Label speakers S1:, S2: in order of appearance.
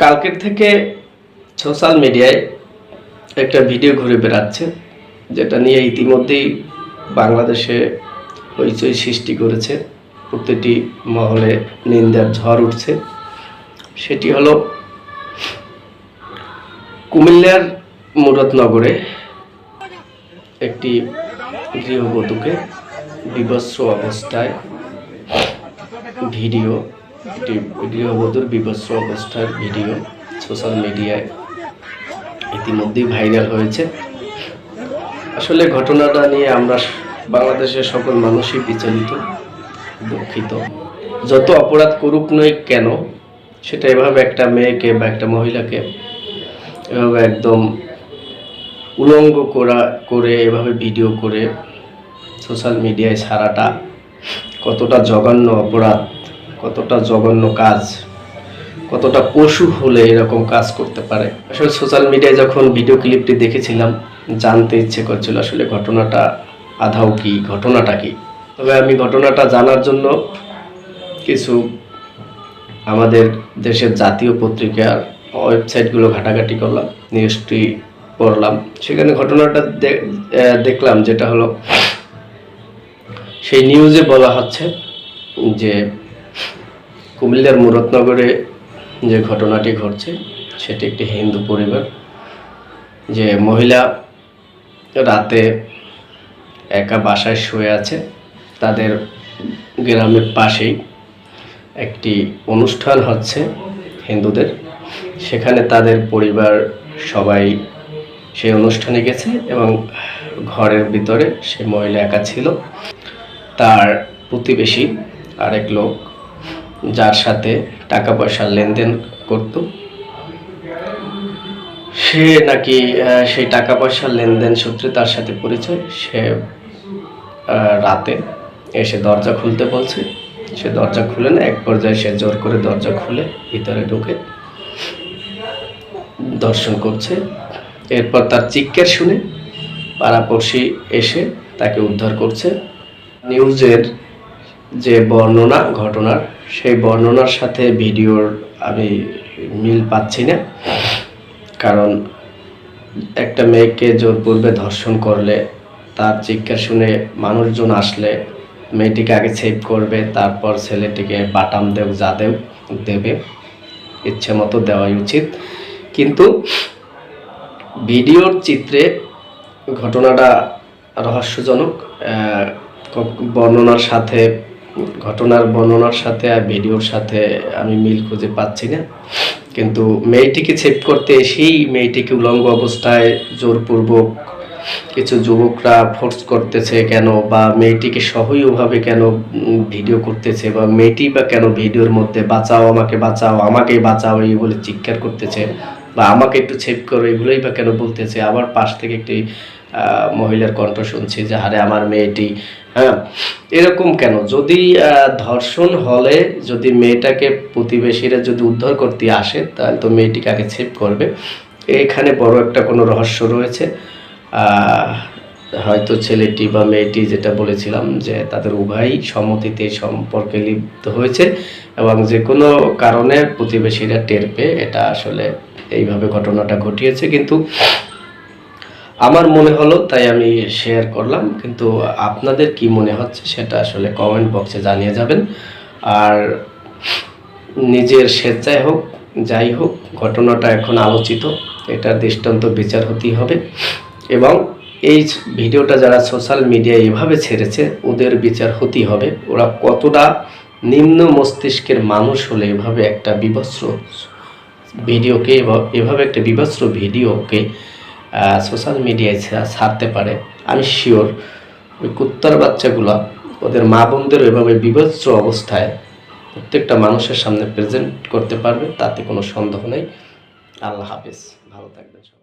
S1: কালকের থেকে সোশ্যাল মিডিয়ায় একটা ভিডিও ঘুরে বেড়াচ্ছে, যেটা নিয়ে ইতিমধ্যেই বাংলাদেশে হইচই সৃষ্টি করেছে, প্রতিটি মহলে নিন্দার ঝড় উঠছে। সেটি হলো কুমিল্লার মুরাদনগরে একটি গৃহবধূকে বিভৎস অবস্থায় ভিডিও, একটি গৃহবধূর বিভৎস অবস্থার ভিডিও সোশ্যাল মিডিয়ায় ইতিমধ্যেই ভাইরাল হয়েছে। আসলে ঘটনাটা নিয়ে আমরা বাংলাদেশের সকল মানুষই বিচলিত, দুঃখিত। যত অপরাধ করুক নয় কেন, সেটা এভাবে একটা মেয়েকে বা একটা মহিলাকে এভাবে একদম উলঙ্গ করে এভাবে ভিডিও করে সোশ্যাল মিডিয়ায় ছাড়াটা কতটা জঘন্য অপরাধ, কতটা জঘন্য কাজ, কতটা পশু হলে এরকম কাজ করতে পারে। আসলে সোশ্যাল মিডিয়ায় যখন ভিডিও ক্লিপটি দেখেছিলাম, জানতে ইচ্ছে করছিল আসলে ঘটনাটা আদৌ কি, ঘটনাটা কি। তবে আমি ঘটনাটা জানার জন্য কিছু আমাদের দেশের জাতীয় পত্রিকার ওয়েবসাইটগুলো ঘাটাঘাটি করলাম, নিউজটি পড়লাম। সেখানে ঘটনাটা দেখলাম, যেটা হলো সেই নিউজে বলা হচ্ছে যে কুমিল্লার মুরাদনগরে যে ঘটনাটি ঘটছে সেটি একটি হিন্দু পরিবার, যে মহিলা রাতে একা বাসায় শুয়ে আছে। তাদের গ্রামের পাশেই একটি অনুষ্ঠান হচ্ছে হিন্দুদের, সেখানে তাদের পরিবার সবাই সেই অনুষ্ঠানে গেছে এবং ঘরের ভিতরে সে মহিলা একা ছিল। তার প্রতিবেশী আরেক লোক, যার সাথে টাকা পয়সার লেনদেন করত, সে নাকি সেই টাকা পয়সার লেনদেন সূত্রে তার সাথে পরিচয়। সে রাতে এসে দরজা খুলতে বলছে, সে দরজা খুলে না, এক পর্যায়ে সে জোর করে দরজা খুলে ভিতরে ঢুকে দর্শন করছে। এরপর তার চিৎকার শুনে পাড়াপড়শি এসে তাকে উদ্ধার করছে। নিউজের যে বর্ণনা ঘটনার, সেই বর্ণনার সাথে ভিডিওর আমি মিল পাচ্ছি না। কারণ একটা মেয়েকে জোরপূর্বে ধর্ষণ করলে, তার চিৎকার শুনে মানুষজন আসলে মেয়েটিকে আগে সেভ করবে, তারপর ছেলেটিকে বাটাম দেব যা দেবে, ইচ্ছে মতো দেওয়াই উচিত। কিন্তু ভিডিওর চিত্রে ঘটনাটা রহস্যজনক। ঘটনার বর্ণনার সাথে আর ভিডিওর সাথে আমি মিল খুঁজে পাচ্ছি না। কিন্তু মেয়েটিকে সেভ করতে এসেই মেয়েটিকে উলঙ্গ অবস্থায় জোরপূর্বক কিছু যুবকরা ফোর্স করতেছে কেন, বা মেয়েটিকে সহজভাবে কেন ভিডিও করতেছে, বা মেয়েটি বা কেন ভিডিওর মধ্যে বাঁচাও, আমাকে বাঁচাও, আমাকেই বাঁচাও এই বলে চিৎকার করতেছে, বা আমাকে একটু সেভ করো এগুলোই বা কেন বলতেছে। আবার পাশ থেকে একটি মহিলার কণ্ঠ শুনছি যে আরে আমার মেয়েটি, হ্যাঁ, এরকম কেন? যদি ধর্ষণ হলে যদি মেয়েটাকে প্রতিবেশীরা যদি উদ্ধার করতে আসে, তাহলে তো মেয়েটিকে আগে সেভ করবে। এখানে বড় একটা কোনো রহস্য রয়েছে। হয়তো ছেলেটি বা মেয়েটি, যেটা বলেছিলাম যে তাদের উভয়ই সম্মতিতে সম্পর্কে লিপ্ত হয়েছে, এবং যে কোনো কারণে প্রতিবেশীরা টের পেয়ে এটা আসলে এইভাবে ঘটনাটা ঘটিয়েছে। কিন্তু আমার মনে হলো, তাই আমি শেয়ার করলাম। কিন্তু আপনাদের কি মনে হচ্ছে সেটা আসলে কমেন্ট বক্সে জানিয়ে যাবেন। আর নিজের স্বেচ্ছায় হোক, যাই হোক, ঘটনাটা এখন আলোচিত, এটার দৃষ্টান্ত বিচার হতেই হবে। এবং এই ভিডিওটা যারা সোশ্যাল মিডিয়ায় এভাবে ছেড়েছে, ওদের বিচার হতেই হবে। ওরা কতটা নিম্ন মস্তিষ্কের মানুষ হলে এভাবে একটা বিভৎস ভিডিওকে, এভাবে একটা বিভৎস ভিডিওকে সোশ্যাল মিডিয়ায় ছাড়তে পারে। আমি শিওর ওই কুত্তার বাচ্চাগুলো ওদের মা বোনদের এভাবে বিভৎস অবস্থায় প্রত্যেকটা মানুষের সামনে প্রেজেন্ট করতে পারবে, তাতে কোনো সন্দেহ নেই। আল্লাহ হাফেজ, ভালো থাকবেন।